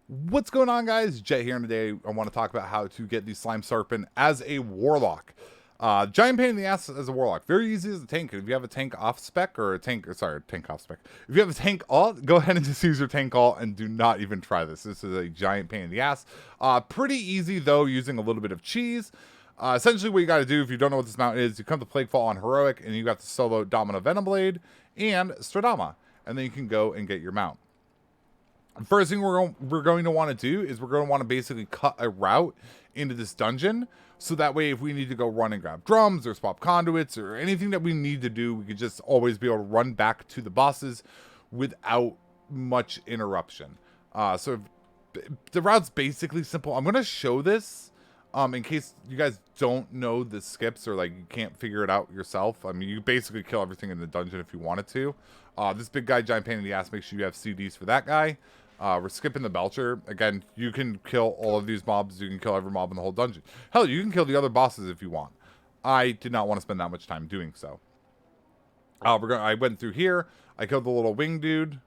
What's going on, guys? Jet here, and today I want to talk about how to get the Slime Serpent as a Warlock. Giant pain in the ass as a Warlock. Very easy as a tank. If you have a tank off spec, or a tank, sorry, tank off spec. If you have a tank alt, go ahead and just use your tank alt and do not even try this. This is a giant pain in the ass. Pretty easy though, using a little bit of cheese. Essentially what you got to do if you don't know what this mount is, you come to Plaguefall on Heroic, and you got the solo Domino Venomblade and Stradama, and then you can go and get your mount. First thing we're going to want to do is we're going to want to basically cut a route into this dungeon, so that way if we need to go run and grab drums or swap conduits or anything that we need to do, we could just always be able to run back to the bosses without much interruption. So the route's basically simple. I'm going to show this in case you guys don't know the skips or like you can't figure it out yourself. I mean, you basically kill everything in the dungeon if you wanted to. This big guy, giant pain in the ass, make sure you have CDs for that guy. We're skipping the Belcher. Again, you can kill all of these mobs. You can kill every mob in the whole dungeon. Hell, you can kill the other bosses if you want. I did not want to spend that much time doing so. I went through here. I killed the little wing dude.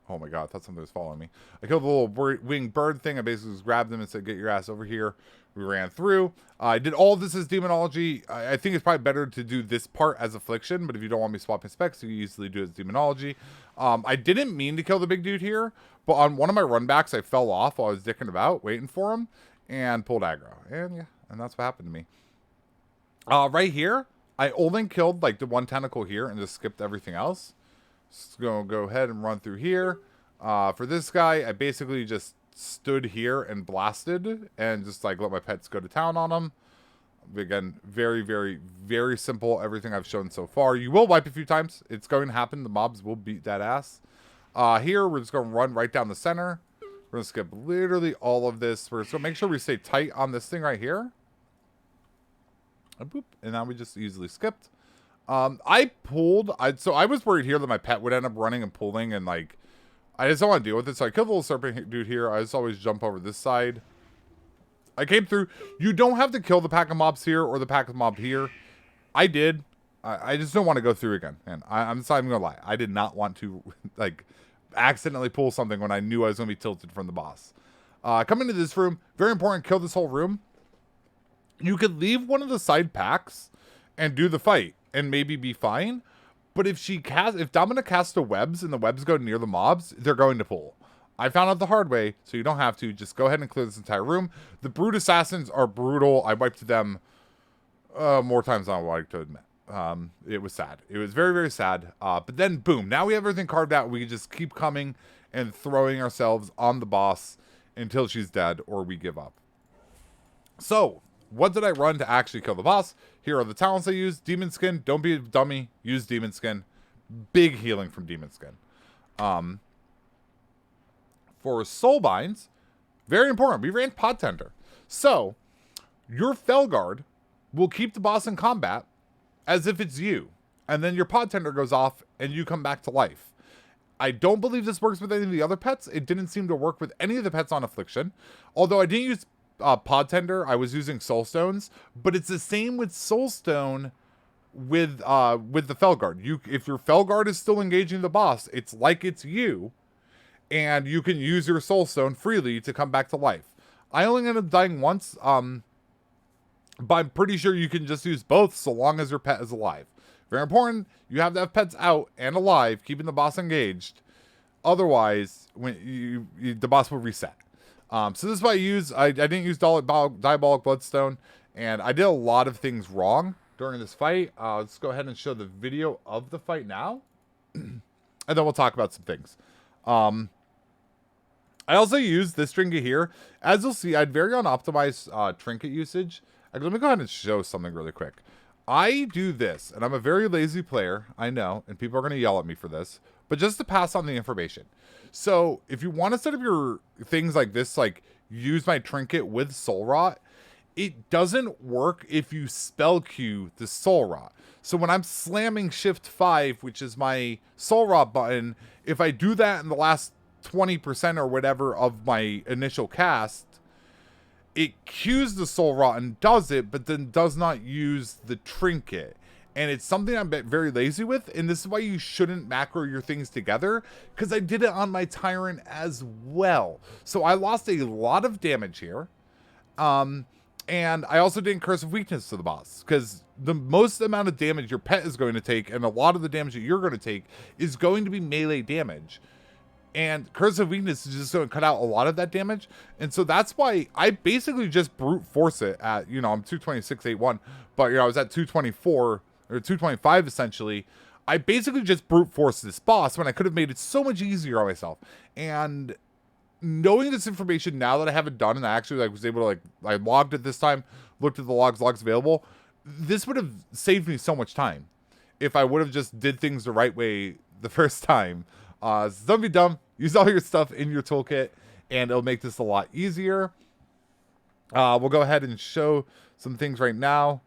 Oh my god, I thought something was following me. I killed the little winged bird thing. I basically just grabbed him and said, get your ass over here. We ran through. I did all of this as Demonology. I think it's probably better to do this part as Affliction, but if you don't want me swapping specs, you can easily do it as Demonology. I didn't mean to kill the big dude here, but on one of my runbacks, I fell off while I was dicking about, waiting for him, and pulled aggro. And yeah, and that's what happened to me. Right here, I only killed like the one tentacle here and just skipped everything else. Just gonna go ahead and run through here. For this guy, I basically just stood here and blasted and just like let my pets go to town on him. Again, very, very, very simple. Everything I've shown so far. You will wipe a few times. It's going to happen. The mobs will beat that ass. Here, we're just going to run right down the center. We're going to skip literally all of this. We're just going to make sure we stay tight on this thing right here. And boop. And now we just easily skipped. I pulled. So I was worried here that my pet would end up running and pulling, and like I just don't want to deal with it. So I killed the little serpent dude here. I just always jump over this side. I came through. You don't have to kill the pack of mobs here or the pack of mob here. I did. I just don't want to go through again. And I'm not even going to lie. I did not want to like accidentally pull something when I knew I was going to be tilted from the boss. Come into this room. Very important. Kill this whole room. You could leave one of the side packs and do the fight and maybe be fine. But if Domina casts the webs and the webs go near the mobs, they're going to pull. I found out the hard way, so you don't have to. Just go ahead and clear this entire room. The Brute Assassins are brutal. I wiped them more times than I would like to admit. It was sad. It was very, very sad. But then, boom. Now we have everything carved out. We can just keep coming and throwing ourselves on the boss until she's dead or we give up. So, what did I run to actually kill the boss? Here are the talents I used. Demon Skin. Don't be a dummy. Use Demon Skin. Big healing from Demon Skin. For soul binds, very important. We ran Pod Tender. So, your Felguard will keep the boss in combat as if it's you. And then your Pod Tender goes off and you come back to life. I don't believe this works with any of the other pets. It didn't seem to work with any of the pets on Affliction. Although I didn't use Pod Tender, I was using Soul Stones. But it's the same with Soul Stone with the Felguard. If your Felguard is still engaging the boss, it's like it's you. And you can use your Soul Stone freely to come back to life. I only ended up dying once, but I'm pretty sure you can just use both so long as your pet is alive. Very important, you have to have pets out and alive, keeping the boss engaged. Otherwise, when the boss will reset. So this is what I use. I didn't use Diabolic Bloodstone, and I did a lot of things wrong during this fight. Let's go ahead and show the video of the fight now, and then we'll talk about some things. I also used this trinket here. As you'll see, I had very unoptimized trinket usage. Let me go ahead and show something really quick. I do this, and I'm a very lazy player, I know, and people are going to yell at me for this, but just to pass on the information. So, if you want to set up your things like this, like use my trinket with Soul Rot, it doesn't work if you spell queue the Soul Rot. So when I'm slamming Shift 5, which is my Soul Rot button, if I do that in the last 20% or whatever of my initial cast, it cues the Soul Rot and does it, but then does not use the trinket. And it's something I'm very lazy with, and this is why you shouldn't macro your things together, because I did it on my Tyrant as well. So I lost a lot of damage here. And I also didn't Curse of Weakness to the boss, because the most amount of damage your pet is going to take, and a lot of the damage that you're going to take, is going to be melee damage. And Curse of Weakness is just going to cut out a lot of that damage. And so that's why I basically just brute force it at, you know, I'm 226.81, but, you know, I was at 224, or 225 essentially. I basically just brute forced this boss when I could have made it so much easier on myself. And knowing this information now that I have it done, and I actually was able to I logged it this time, looked at the logs available, this would have saved me so much time if I would have just did things the right way the first time. So don't be dumb. Use all your stuff in your toolkit, and it'll make this a lot easier. We'll go ahead and show some things right now.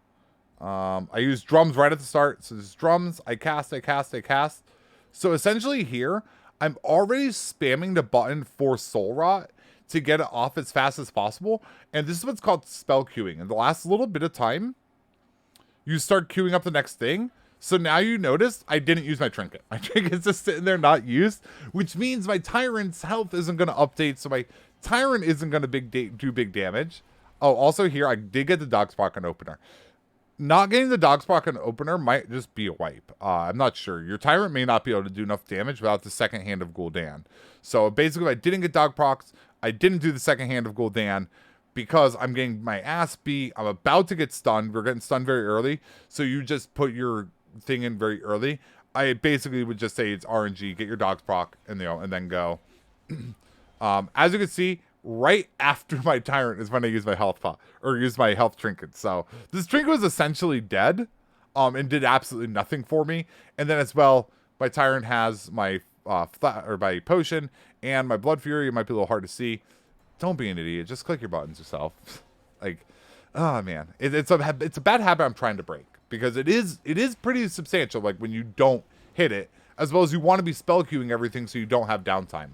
I use drums right at the start. So there's drums. I cast. So essentially here, I'm already spamming the button for Soul Rot to get it off as fast as possible. And this is what's called spell queuing. And the last little bit of time, you start queuing up the next thing. So now you notice I didn't use my trinket. My trinket's just sitting there not used, which means my Tyrant's health isn't going to update. So my Tyrant isn't going to do big damage. Oh, also here, I did get the Dogspocken opener. Not getting the Dogspocken opener might just be a wipe. I'm not sure. Your Tyrant may not be able to do enough damage without the second hand of Gul'dan. So basically, I didn't get Dogprocs. I didn't do the second hand of Gul'dan because I'm getting my ass beat. I'm about to get stunned. We're getting stunned very early. So you just put your thing in very early. I basically would just say it's RNG. Get your Dogsproc and then go. As you can see, right after my Tyrant is when I use my health pot or use my health trinket. So this trinket was essentially dead, and did absolutely nothing for me. And then as well, my Tyrant has my my potion and my Blood Fury. It might be a little hard to see. Don't be an idiot. Just click your buttons yourself. Oh man, it's a bad habit I'm trying to break, because it is pretty substantial. Like when you don't hit it, as well as you want to be spell queuing everything so you don't have downtime.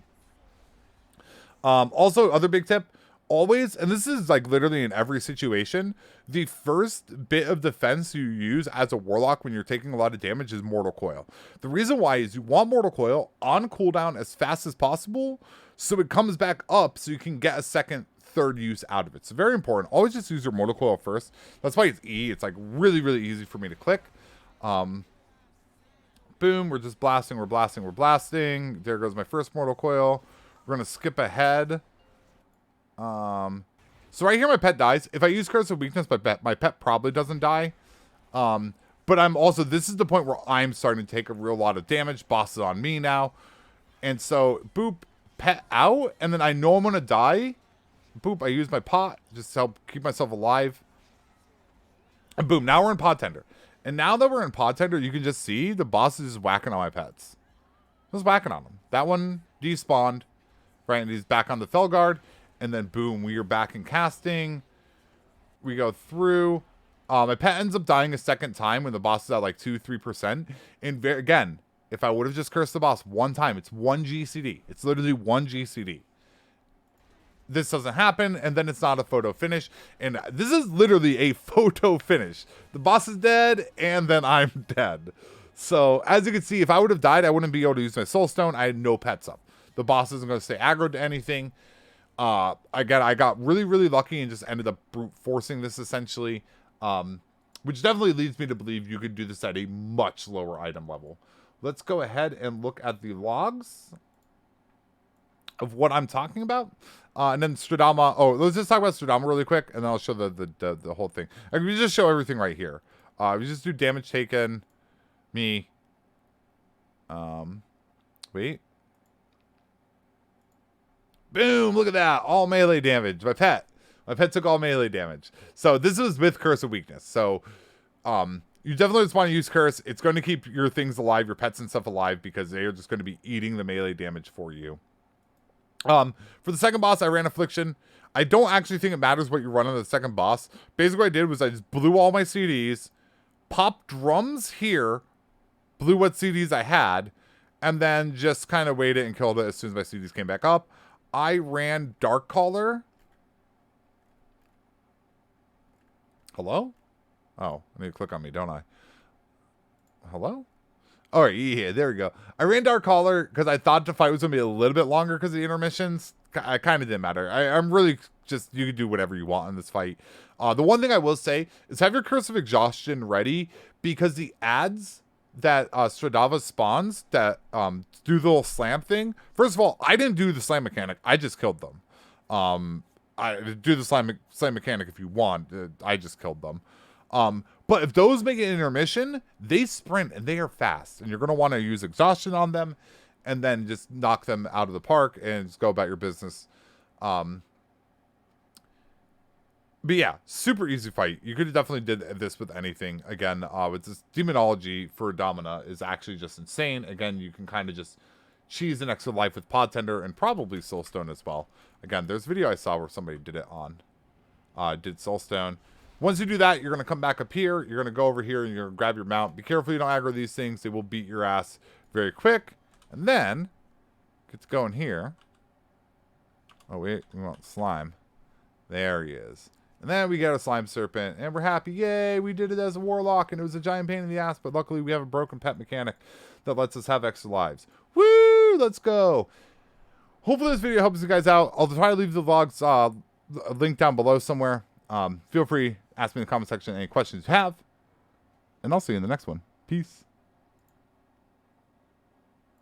Also, other big tip, always, and this is literally in every situation, the first bit of defense you use as a Warlock when you're taking a lot of damage is Mortal Coil. The reason why is you want Mortal Coil on cooldown as fast as possible, so it comes back up so you can get a second, third use out of it. So very important. Always just use your Mortal Coil first. That's why it's E. It's really, really easy for me to click. Boom, we're just blasting, we're blasting. There goes my first Mortal Coil. We're going to skip ahead. So right here, my pet dies. If I use Curse of Weakness, my pet probably doesn't die. But I'm also, this is the point where I'm starting to take a real lot of damage. Boss is on me now. And so, boop, pet out. And then I know I'm going to die. Boop, I use my pot just to help keep myself alive. And boom, now we're in Pod Tender. And now that we're in Pod Tender, you can just see the boss is just whacking on my pets. Just whacking on them. That one despawned. Right, and he's back on the Felguard, and then boom, we are back in casting. We go through. My pet ends up dying a second time when the boss is at 2-3%. And again, if I would have just cursed the boss one time, it's 1 GCD. It's literally 1 GCD. This doesn't happen, and then it's not a photo finish. And this is literally a photo finish. The boss is dead, and then I'm dead. So, as you can see, if I would have died, I wouldn't be able to use my Soul Stone. I had no pets up. The boss isn't going to stay aggroed to anything. Again, I got really, really lucky and just ended up brute forcing this essentially. Which definitely leads me to believe you could do this at a much lower item level. Let's go ahead and look at the logs of what I'm talking about. And then Stradama. Oh, let's just talk about Stradama really quick, and then I'll show the whole thing. We just show everything right here. We just do damage taken. Me. Wait. Boom, look at that. All melee damage. My pet took all melee damage. So this is with Curse of Weakness. So you definitely just want to use Curse. It's going to keep your things alive, your pets and stuff alive, because they are just going to be eating the melee damage for you. For the second boss, I ran Affliction. I don't actually think it matters what you run on the second boss. Basically what I did was I just blew all my CDs, popped drums here, blew what CDs I had, and then just kind of waited and killed it as soon as my CDs came back up. I ran Darkcaller. Hello? Oh, I need to click on me, don't I? Hello? All right, yeah, there we go. I ran Dark Caller because I thought the fight was going to be a little bit longer because of the intermissions. I kind of didn't matter. I'm really just, you can do whatever you want in this fight. The one thing I will say is have your Curse of Exhaustion ready because the ads that Stradava spawns that do the little slam thing. First of all, I didn't do the slam mechanic. I just killed them. I do the slam mechanic if you want. I just killed them. But if those make an intermission, they sprint and they are fast. And you're going to want to use exhaustion on them and then just knock them out of the park and just go about your business. But yeah, super easy fight. You could have definitely did this with anything. Again, with this demonology for Domina is actually just insane. Again, you can kind of just cheese an extra life with Pod Tender and probably Soulstone as well. Again, there's a video I saw where somebody did it on. Did Soulstone. Once you do that, you're going to come back up here. You're going to go over here and you're going to grab your mount. Be careful you don't aggro these things. They will beat your ass very quick. And then, get to going here. Oh, wait. We want slime. There he is. And then we get a slime serpent. And we're happy. Yay, we did it as a warlock. And it was a giant pain in the ass. But luckily, we have a broken pet mechanic that lets us have extra lives. Woo! Let's go. Hopefully this video helps you guys out. I'll try to leave the vlogs link down below somewhere. Feel free, ask me in the comment section any questions you have. And I'll see you in the next one. Peace.